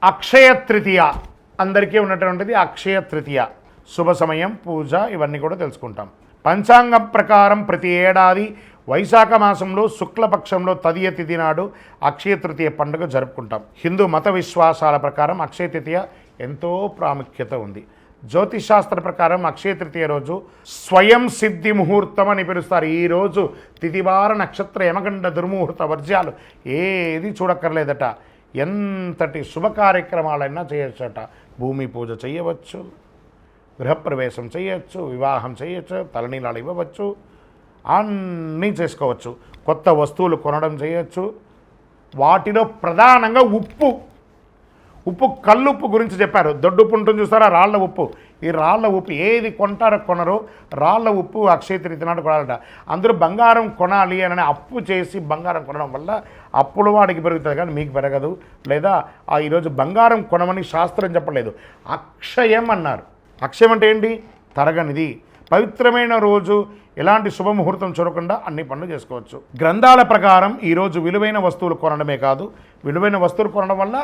అక్షయ తృతీయ అందరికీ ఉన్నటువంటిది అక్షయ తృతీయ. శుభ సమయం, పూజ ఇవన్నీ కూడా తెలుసుకుంటాం. పంచాంగం ప్రకారం ప్రతి ఏడాది వైశాఖ మాసంలో శుక్లపక్షంలో తదియ తిథి నాడు అక్షయ తృతీయ పండుగ జరుపుకుంటాం. హిందూ మత విశ్వాసాల ప్రకారం అక్షయ తృతీయ ఎంతో ప్రాముఖ్యత ఉంది. జ్యోతిషాస్త్ర ప్రకారం అక్షయ తృతీయ రోజు స్వయం సిద్ధి ముహూర్తం అని పిలుస్తారు. ఈరోజు తిథివార నక్షత్ర యమగండ దుర్ముహూర్త వర్జ్యాలు ఏది చూడక్కర్లేదట. ఎంతటి శుభ కార్యక్రమాలైనా చేయొచ్చట. భూమి పూజ చేయవచ్చు, గృహప్రవేశం చేయొచ్చు, వివాహం చేయొచ్చు, తలనీలాలు ఇవ్వవచ్చు, అన్నీ చేసుకోవచ్చు. కొత్త వస్తువులు కొనడం చేయొచ్చు. వాటిలో ప్రధానంగా ఉప్పు కల్లుప్పు గురించి చెప్పారు. దొడ్డుప్పు ఉంటుంది చూస్తారా, రాళ్ల ఉప్పు. ఈ రాళ్ల ఉప్పు ఏది కొంటారో కొనరో రాళ్ల ఉప్పు అక్షయ తృతీయ నాడు కొనాలట. అందరూ బంగారం కొనాలి అని అప్పు చేసి బంగారం కొనడం వల్ల అప్పులు వాడికి పెరుగుతుంది కానీ మీకు పెరగదు. లేదా ఈరోజు బంగారం కొనమని శాస్త్రం చెప్పలేదు, అక్షయం అన్నారు. అక్షయం అంటే ఏంటి? తరగనిది. పవిత్రమైన రోజు ఎలాంటి శుభముహూర్తం చూడకుండా అన్ని పనులు చేసుకోవచ్చు. గ్రంథాల ప్రకారం ఈరోజు విలువైన వస్తువులు కొనడమే కాదు, విలువైన వస్తువులు కొనడం వల్ల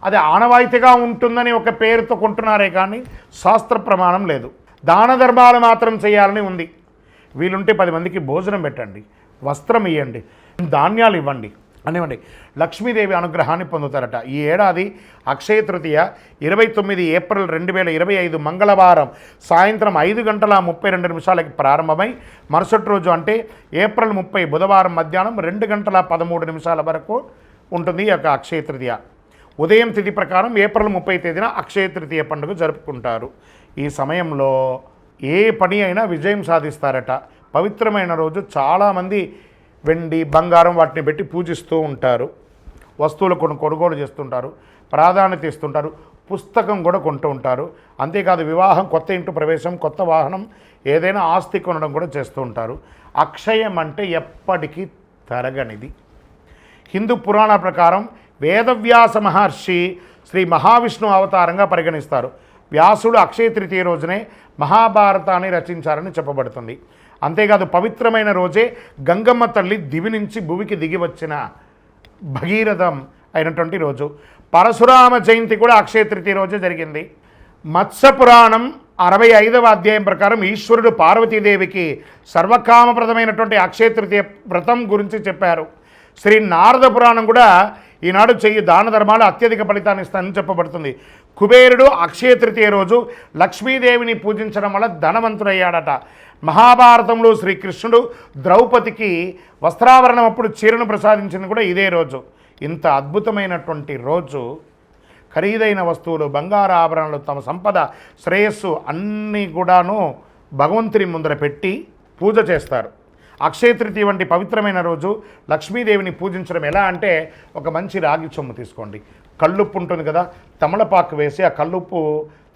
అది ఆనవాయితీగా ఉంటుందని ఒక పేరుతో కొంటున్నారే కానీ శాస్త్ర ప్రమాణం లేదు. దాన ధర్మాలు మాత్రం చేయాలని ఉంది. వీలుంటే 10 మందికి భోజనం పెట్టండి, వస్త్రం ఇవ్వండి, ధాన్యాలు ఇవ్వండి అనివ్వండి. లక్ష్మీదేవి అనుగ్రహాన్ని పొందుతారట. ఈ ఏడాది అక్షయ తృతీయ 29 ఏప్రిల్ 2025 మంగళవారం సాయంత్రం 5:32 ప్రారంభమై మరుసటి రోజు అంటే ఏప్రిల్ 30 బుధవారం మధ్యాహ్నం 2:13 వరకు ఉంటుంది ఈ యొక్క అక్షయ తృతీయ. ఉదయం తిథి ప్రకారం ఏప్రిల్ 30 తేదీన అక్షయ తృతీయ పండుగ జరుపుకుంటారు. ఈ సమయంలో ఏ పని అయినా విజయం సాధిస్తారట. పవిత్రమైన రోజు చాలామంది వెండి బంగారం వాటిని పెట్టి పూజిస్తూ ఉంటారు. వస్తువులు కొనుగోలు చేస్తుంటారు, ప్రాధాన్యత ఇస్తుంటారు, పుస్తకం కూడా కొంటూ ఉంటారు. అంతేకాదు వివాహం, కొత్త ఇంటి ప్రవేశం, కొత్త వాహనం, ఏదైనా ఆస్తి కొనడం కూడా చేస్తూ ఉంటారు. అక్షయం అంటే ఎప్పటికీ తరగనిది. హిందూ పురాణ ప్రకారం వేదవ్యాస మహర్షి శ్రీ మహావిష్ణు అవతారంగా పరిగణిస్తారు. వ్యాసుడు అక్షయ తృతీయ రోజునే మహాభారతాన్ని రచించారని చెప్పబడుతుంది. అంతేకాదు పవిత్రమైన రోజే గంగమ్మ తల్లి దివి నుంచి భూమికి దిగి వచ్చిన భగీరథం అయినటువంటి రోజు. పరశురామ జయంతి కూడా అక్షయ తృతీయ రోజే జరిగింది. మత్స్య పురాణం 65వ అధ్యాయం ప్రకారం ఈశ్వరుడు పార్వతీదేవికి సర్వకామప్రదమైనటువంటి అక్షయ తృతీయ వ్రతం గురించి చెప్పారు. శ్రీ నారద పురాణం కూడా ఈనాడు చెయ్యి దాన ధర్మాలు అత్యధిక ఫలితాన్ని ఇస్తానని చెప్పబడుతుంది. కుబేరుడు అక్షయ తృతీయ రోజు లక్ష్మీదేవిని పూజించడం వల్ల ధనవంతుడయ్యాడట. మహాభారతంలో శ్రీకృష్ణుడు ద్రౌపదికి వస్త్రావరణం అప్పుడు చీరను ప్రసాదించింది కూడా ఇదే రోజు. ఇంత అద్భుతమైనటువంటి రోజు ఖరీదైన వస్తువులు, బంగారు ఆభరణాలు, తమ సంపద, శ్రేయస్సు అన్నీ కూడాను భగవంతుని ముందర పెట్టి పూజ చేస్తారు. అక్షయ తృతీయ వంటి పవిత్రమైన రోజు లక్ష్మీదేవిని పూజించడం ఎలా అంటే, ఒక మంచి రాగి చెంబు తీసుకోండి, కల్లుప్పు ఉంటుంది కదా, తమలపాకు వేసి ఆ కల్లుప్పు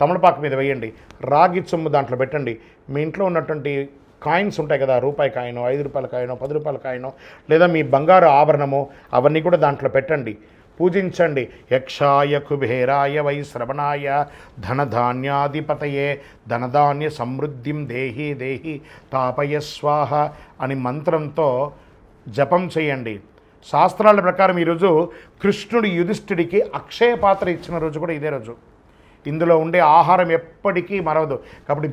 తమలపాకు మీద వేయండి, రాగి చెంబు దాంట్లో పెట్టండి. మీ ఇంట్లో ఉన్నటువంటి కాయిన్స్ ఉంటాయి కదా, రూపాయి కాయినో, 5 రూపాయల కాయినో, 10 రూపాయల కాయినో, లేదా మీ బంగారు ఆభరణము, అవన్నీ కూడా దాంట్లో పెట్టండి, పూజించండి. యక్షాయ కుబేరాయ వై శ్రవణాయ ధనధాన్యాధిపతయే ధనధాన్య సమృద్ధిం దేహి దేహి తాపయ స్వాహ అని మంత్రంతో జపం చేయండి. శాస్త్రాల ప్రకారం ఈరోజు కృష్ణుడు యుధిష్ఠిడికి అక్షయ పాత్ర ఇచ్చిన రోజు కూడా ఇదే రోజు. ఇందులో ఉండే ఆహారం ఎప్పటికీ మరవదు. కాబట్టి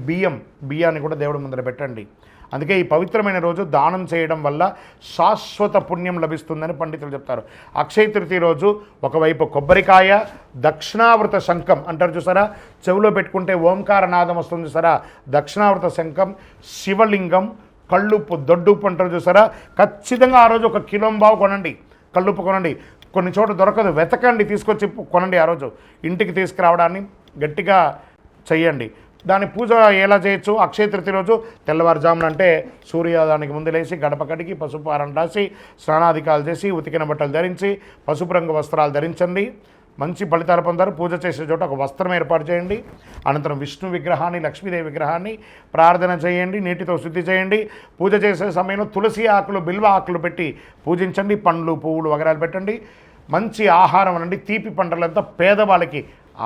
బియ్యాన్ని కూడా దేవుడి ముందర పెట్టండి. అందుకే ఈ పవిత్రమైన రోజు దానం చేయడం వల్ల శాశ్వత పుణ్యం లభిస్తుందని పండితులు చెప్తారు. అక్షయ తృతీయ రోజు ఒకవైపు కొబ్బరికాయ, దక్షిణావృత శంఖం అంటారు చూసారా, చెవిలో పెట్టుకుంటే ఓంకార నాదం వస్తుంది చూసారా, దక్షిణావృత శంఖం, శివలింగం, కళ్ళుప్పు, దొడ్డుప్పు అంటారు చూసారా, ఖచ్చితంగా ఆ రోజు 1 కిలో కొనండి, కళ్ళుప్పు కొనండి. కొన్ని చోట్ల దొరకదు, వెతకండి, తీసుకొచ్చి కొనండి. ఆ రోజు ఇంటికి తీసుకురావడాన్ని గట్టిగా చెయ్యండి. దాని పూజ ఎలా చేయొచ్చు? అక్షయ తృతీయ రోజు తెల్లవారుజామున అంటే సూర్యోదయానికి ముందు లేచి గడప కడిగి పసుపు ఆరం రాసి స్నానాధికాలు చేసి ఉతికిన బట్టలు ధరించి పసుపు రంగు వస్త్రాలు ధరించండి. మంచి ఫలితాలు పొందారు. పూజ చేసే చోట ఒక వస్త్రం ఏర్పాటు చేయండి. అనంతరం విష్ణు విగ్రహాన్ని, లక్ష్మీదేవి విగ్రహాన్ని ప్రార్థన చేయండి, నీటితో శుద్ధి చేయండి. పూజ చేసే సమయంలో తులసి ఆకులు, బిల్వ ఆకులు పెట్టి పూజించండి. పండ్లు, పువ్వులు వగరాలు పెట్టండి. మంచి ఆహారం అనండి. తీపి పంటలంతా పేదవాళ్ళకి,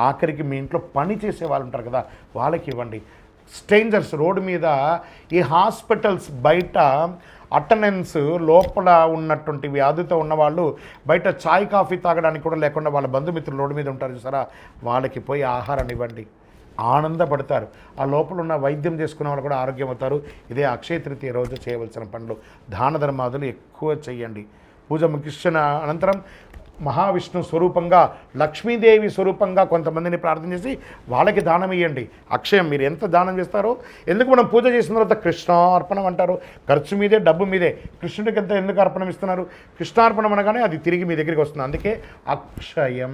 ఆఖరికి మీ ఇంట్లో పని చేసే వాళ్ళు ఉంటారు కదా, వాళ్ళకి ఇవ్వండి. స్ట్రేంజర్స్ రోడ్డు మీద, ఈ హాస్పిటల్స్ బయట అటెండెన్స్ లోపల ఉన్నటువంటి వ్యాధితో ఉన్నవాళ్ళు బయట చాయ్ కాఫీ తాగడానికి కూడా లేకుండా వాళ్ళ బంధుమిత్రులు రోడ్డు మీద ఉంటారు చూసారా, వాళ్ళకి పోయి ఆహారాన్ని ఇవ్వండి, ఆనందపడతారు. ఆ లోపల ఉన్న వైద్యం చేసుకునే వాళ్ళు కూడా ఆరోగ్యం అవుతారు. ఇదే అక్షయ తృతీయ రోజు చేయవలసిన పనులు. దాన ధర్మాదులు ఎక్కువ చేయండి. పూజ ముగిసిన అనంతరం మహావిష్ణు స్వరూపంగా, లక్ష్మీదేవి స్వరూపంగా కొంతమందిని ప్రార్థన చేసి వాళ్ళకి దానం ఇవ్వండి. అక్షయం మీరు ఎంత దానం చేస్తారో, ఎందుకు మనం పూజ చేసిన తర్వాత కృష్ణార్పణం అంటారు. ఖర్చు మీదే, డబ్బు మీదే. కృష్ణుడికి ఎంత ఎందుకు అర్పణం ఇస్తున్నారు? కృష్ణార్పణం అనగానే అది తిరిగి మీ దగ్గరికి వస్తుంది. అందుకే అక్షయం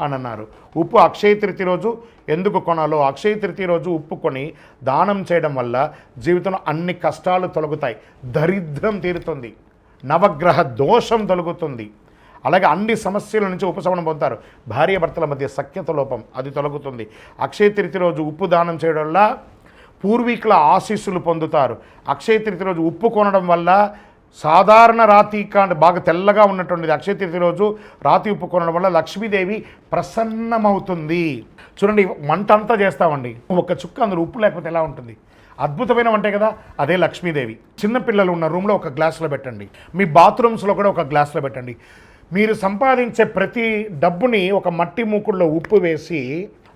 అని అన్నారు. ఉప్పు అక్షయ తృతీయ రోజు ఎందుకు కొనాలో, అక్షయ తృతీయ రోజు ఉప్పు కొని దానం చేయడం వల్ల జీవితంలో అన్ని కష్టాలు తొలగుతాయి, దరిద్రం తీరుతుంది, నవగ్రహ దోషం తొలగుతుంది, అలాగే అన్ని సమస్యల నుంచి ఉపశమనం పొందుతారు. భార్యాభర్తల మధ్య సఖ్యత లోపం అది తొలగుతుంది. అక్షయ తృతీయ రోజు ఉప్పు దానం చేయడం వల్ల పూర్వీకుల ఆశీస్సులు పొందుతారు. అక్షయ తృతీయ రోజు ఉప్పు కొనడం వల్ల సాధారణ రాతి కాండ బాగా తెల్లగా ఉన్నటువంటిది అక్షయ తృతీయ రోజు రాతి ఉప్పు కొనడం వల్ల లక్ష్మీదేవి ప్రసన్నమవుతుంది. చూడండి, వంట అంతా చేస్తామండి, ఒక చుక్క అందులో ఉప్పు లేకపోతే ఎలా ఉంటుంది? అద్భుతమైన వంటే కదా, అదే లక్ష్మీదేవి. చిన్నపిల్లలు ఉన్న రూమ్లో ఒక గ్లాసులో పెట్టండి, మీ బాత్రూమ్స్లో కూడా ఒక గ్లాసులో పెట్టండి. మీరు సంపాదించే ప్రతి డబ్బుని ఒక మట్టి మూకుడులో ఉప్పు వేసి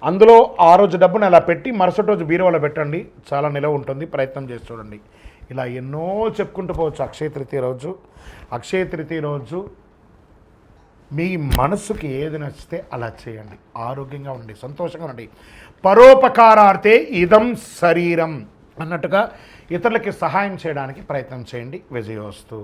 అందులో ఆ రోజు డబ్బుని అలా పెట్టి మరుసటి రోజు బీరువాలో పెట్టండి, చాలా నిలవ ఉంటుంది. ప్రయత్నం చేసి చూడండి. ఇలా ఎన్నో చెప్పుకుంటూ పోవచ్చు. అక్షయ తృతీయ రోజు, అక్షయ తృతీయ రోజు మీ మనసుకి ఏది నచ్చితే అలా చేయండి. ఆరోగ్యంగా ఉండండి, సంతోషంగా ఉండండి. పరోపకారార్థే ఇదం శరీరం అన్నట్టుగా ఇతరులకి సహాయం చేయడానికి ప్రయత్నం చేయండి. విజయోస్తు.